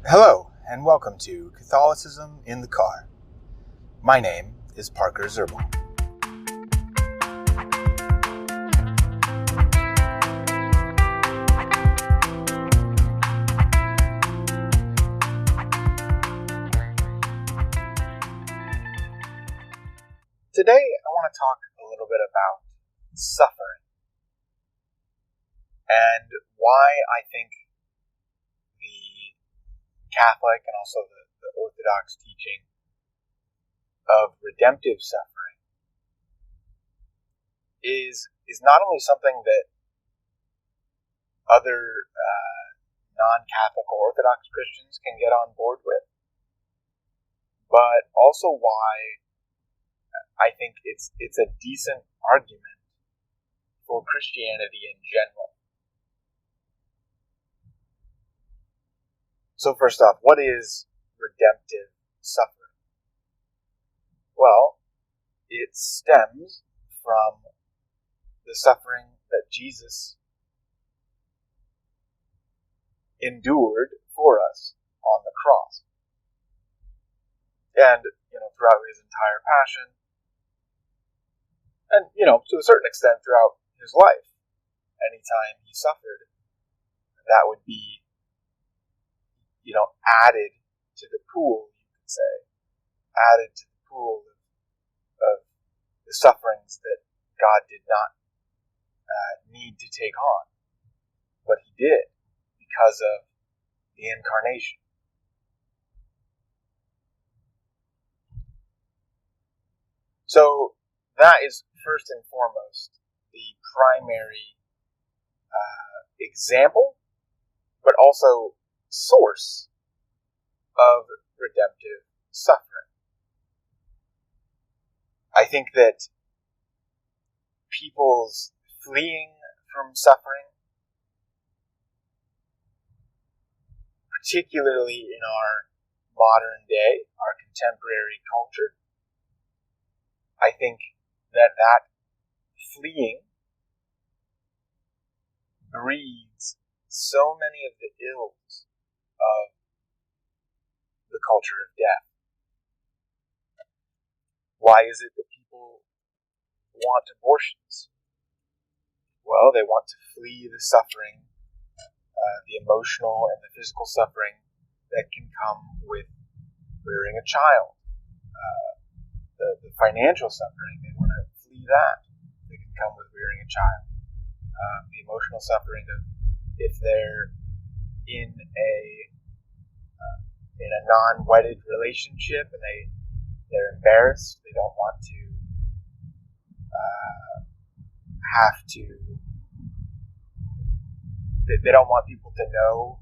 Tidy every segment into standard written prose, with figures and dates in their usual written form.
Hello, and welcome to Catholicism in the Car. My name is Parker Zerbal. Today, I want to talk a little bit about suffering and why I think the Catholic and also the Orthodox teaching of redemptive suffering is not only something that other non-Catholic or Orthodox Christians can get on board with, but also why I think it's a decent argument for Christianity in general. So first off, what is redemptive suffering? Well, it stems from the suffering that Jesus endured for us on the cross. And, throughout his entire passion, and, to a certain extent throughout his life, anytime he suffered, that would be, added to the pool, you could say, added to the pool of the sufferings that God did not need to take on, but he did because of the incarnation. So that is first and foremost the primary example, but also source of redemptive suffering. I think that people's fleeing from suffering, particularly in our modern day, our contemporary culture, I think that fleeing breeds so many of the ills of the culture of death. Why is it that people want abortions? Well, they want to flee the suffering, the emotional and the physical suffering that can come with rearing a child. The financial suffering, they want to flee that can come with rearing a child. The emotional suffering of if they're in a non-wedded relationship and they're embarrassed, they don't want to they don't want people to know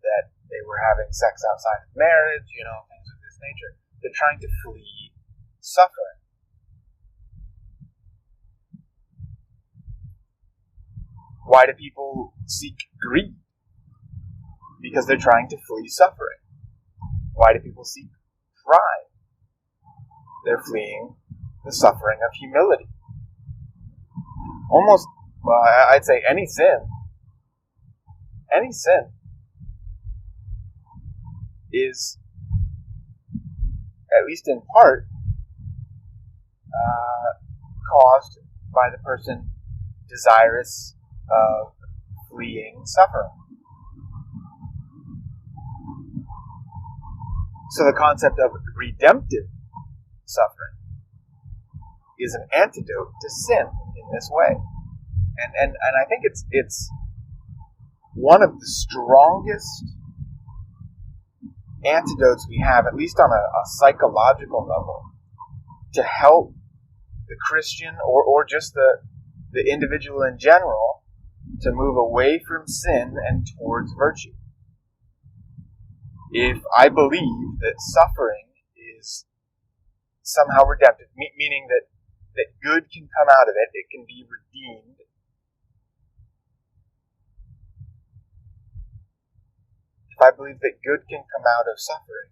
that they were having sex outside of marriage, things of this nature. They're trying to flee suffering. Why do people seek greed? Because they're trying to flee suffering. Why do people seek pride? They're fleeing the suffering of humility. I'd say any sin is, at least in part, caused by the person desirous of fleeing suffering. So the concept of redemptive suffering is an antidote to sin in this way. And I think it's one of the strongest antidotes we have, at least on a psychological level, to help the Christian or just the individual in general to move away from sin and towards virtue. If I believe that suffering is somehow redemptive, meaning that good can come out of it, it can be redeemed, if I believe that good can come out of suffering,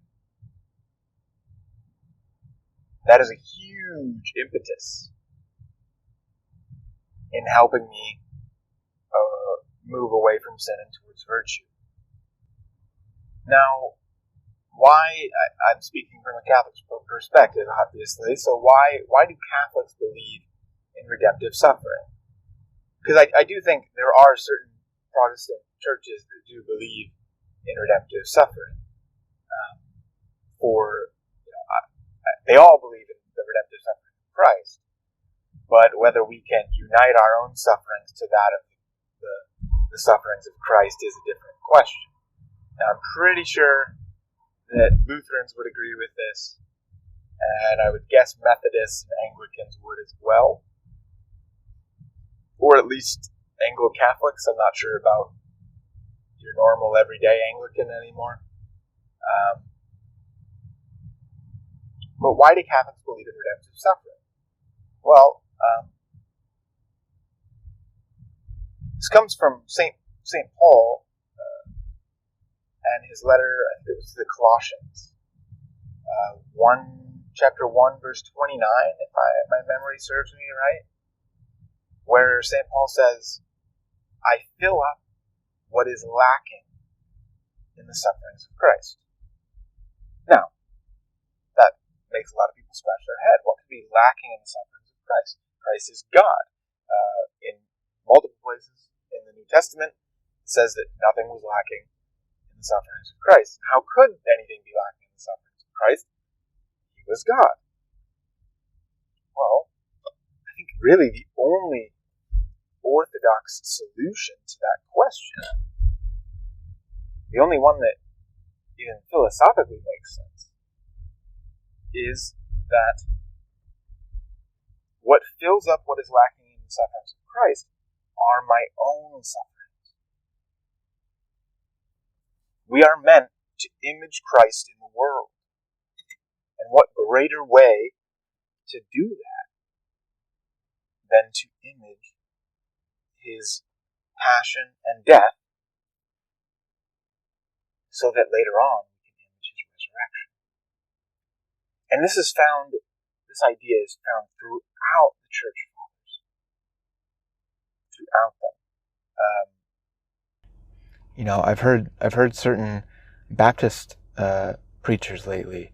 that is a huge impetus in helping me move away from sin and towards virtue. Now, I'm speaking from a Catholic perspective, obviously, so why do Catholics believe in redemptive suffering? Because I do think there are certain Protestant churches that do believe in redemptive suffering. They all believe in the redemptive suffering of Christ, but whether we can unite our own sufferings to that of the sufferings of Christ is a different question. Now, I'm pretty sure that Lutherans would agree with this, and I would guess Methodists and Anglicans would as well, or at least Anglo-Catholics. I'm not sure about your normal everyday Anglican anymore. But why do Catholics believe in redemptive suffering? Well, this comes from St. Paul and his letter, I think it was to the Colossians, chapter 1, verse 29, if my memory serves me right, where St. Paul says, I fill up what is lacking in the sufferings of Christ. Now, that makes a lot of people scratch their head. What could be lacking in the sufferings of Christ? Christ is God. In multiple places in the New Testament, it says that nothing was lacking in the sufferings of Christ. How could anything be lacking in the sufferings of Christ? He was God. Well, I think really the only orthodox solution to that question, the only one that even philosophically makes sense, is that what fills up what is lacking in the sufferings of Christ are my own sufferings. We are meant to image Christ in the world. And what greater way to do that than to image his passion and death so that later on we can image his resurrection. And this idea is found throughout the church fathers. Throughout them. I've heard certain Baptist preachers lately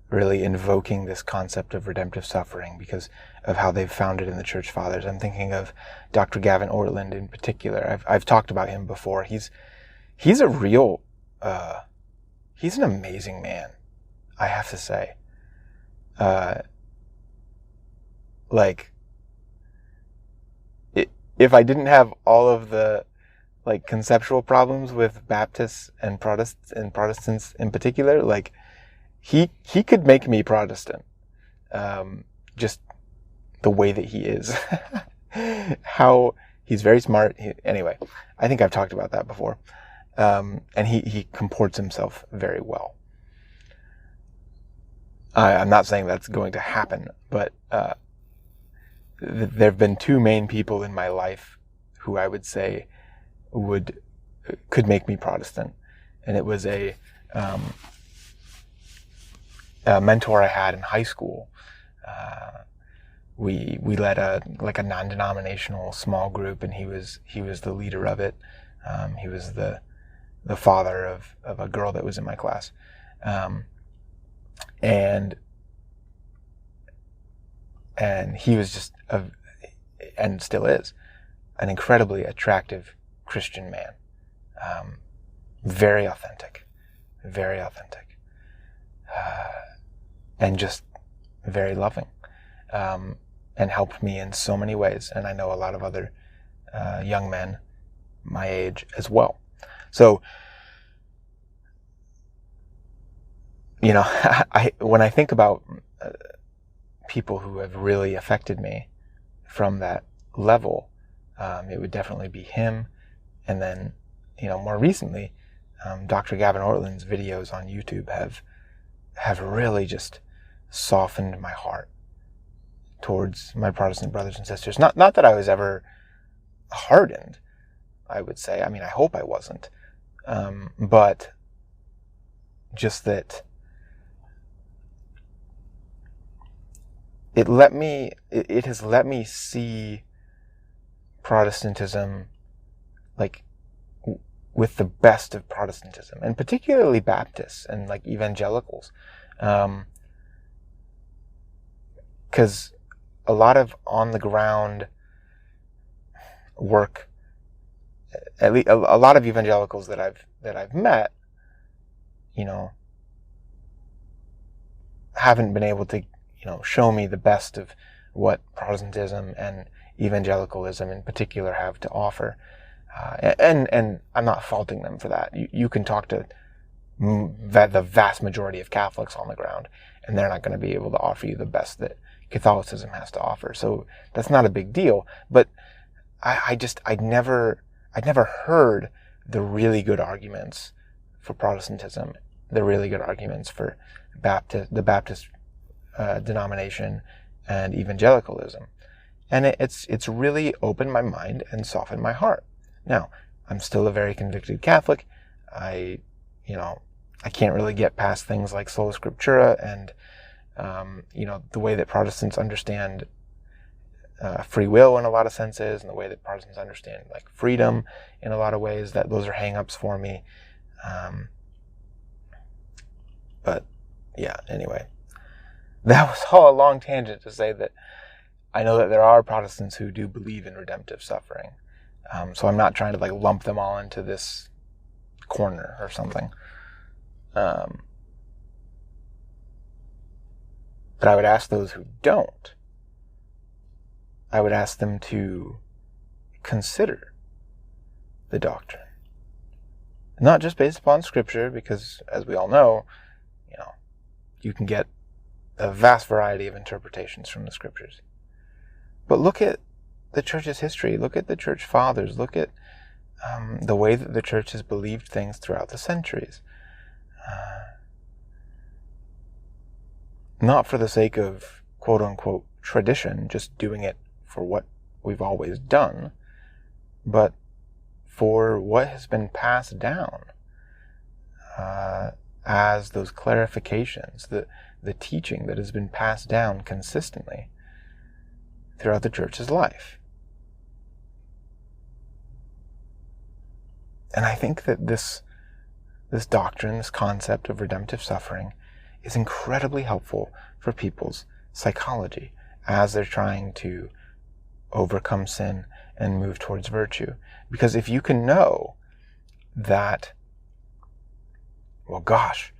really invoking this concept of redemptive suffering because of how they've found it in the church fathers. I'm thinking of Dr. Gavin Ortlund in particular. I've talked about him before. He's a real he's an amazing man, I have to say. If I didn't have all of the conceptual problems with Baptists and Protestants in particular, he could make me Protestant. Just the way that he is. How he's very smart. Anyway, I think I've talked about that before. And he comports himself very well. I'm not saying that's going to happen, but there have been two main people in my life who I would say could make me Protestant, and it was a mentor I had in high school. We led a non-denominational small group, and he was the leader of it. He was the father of a girl that was in my class, and he was just and still is an incredibly attractive Christian man, very authentic, and just very loving, and helped me in so many ways. And I know a lot of other young men my age as well. So, when I think about people who have really affected me from that level, it would definitely be him. And then, more recently, Dr. Gavin Ortlund's videos on YouTube have really just softened my heart towards my Protestant brothers and sisters. Not that I was ever hardened, I would say. I mean, I hope I wasn't. But just that it has let me see Protestantism with the best of Protestantism, and particularly Baptists and like evangelicals. Because a lot of on the ground work, at least a lot of evangelicals that I've met, haven't been able to, show me the best of what Protestantism and evangelicalism in particular have to offer. And I'm not faulting them for that. You can talk to the vast majority of Catholics on the ground, and they're not going to be able to offer you the best that Catholicism has to offer. So that's not a big deal. But I'd never heard the really good arguments for Protestantism, the really good arguments for the Baptist denomination and evangelicalism. And it's really opened my mind and softened my heart. Now, I'm still a very convicted Catholic. I can't really get past things like sola scriptura and, the way that Protestants understand free will in a lot of senses, and the way that Protestants understand like freedom in a lot of ways. That those are hang-ups for me. But yeah, anyway, that was all a long tangent to say that I know that there are Protestants who do believe in redemptive suffering. So I'm not trying to like lump them all into this corner or something. But I would ask those who don't, I would ask them to consider the doctrine. Not just based upon Scripture, because as we all know, you can get a vast variety of interpretations from the Scriptures. But look at the Church's history. Look at the Church Fathers. Look at the way that the Church has believed things throughout the centuries. Not for the sake of quote-unquote tradition, just doing it for what we've always done, but for what has been passed down as those clarifications, the teaching that has been passed down consistently throughout the Church's life. And I think that this doctrine, this concept of redemptive suffering, is incredibly helpful for people's psychology as they're trying to overcome sin and move towards virtue. Because if you can know that, well, gosh,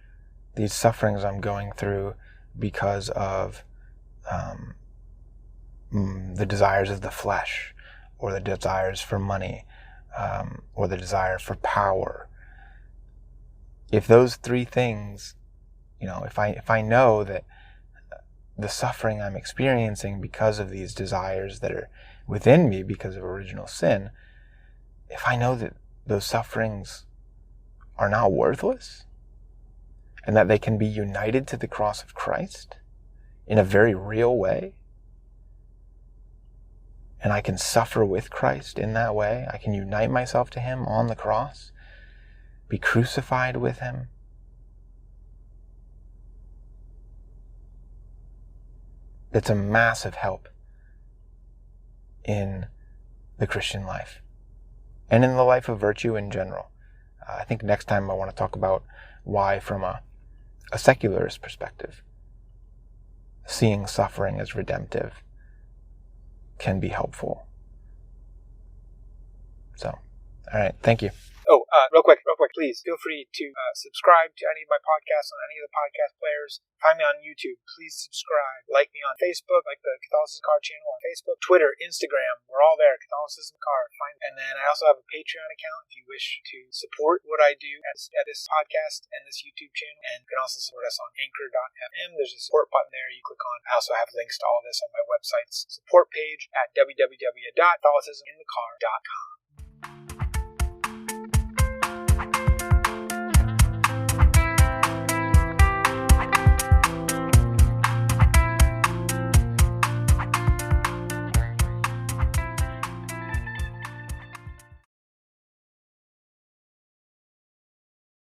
these sufferings I'm going through because of the desires of the flesh, or the desires for money, or the desire for power. If those three things, if I know that the suffering I'm experiencing because of these desires that are within me because of original sin, if I know that those sufferings are not worthless, and that they can be united to the cross of Christ in a very real way, and I can suffer with Christ in that way, I can unite myself to Him on the cross, be crucified with Him, it's a massive help in the Christian life and in the life of virtue in general. I think next time I want to talk about why, from a secularist perspective, seeing suffering as redemptive can be helpful. So, all right, thank you. Oh, real quick, please feel free to subscribe to any of my podcasts on any of the podcast players. Find me on YouTube. Please subscribe. Like me on Facebook, like the Catholicism Car channel on Facebook, Twitter, Instagram. We're all there, Catholicism Car. And then I also have a Patreon account if you wish to support what I do at this podcast and this YouTube channel. And you can also support us on Anchor.fm. There's a support button there you click on. I also have links to all this on my website's support page at www.catholicisminthecar.com.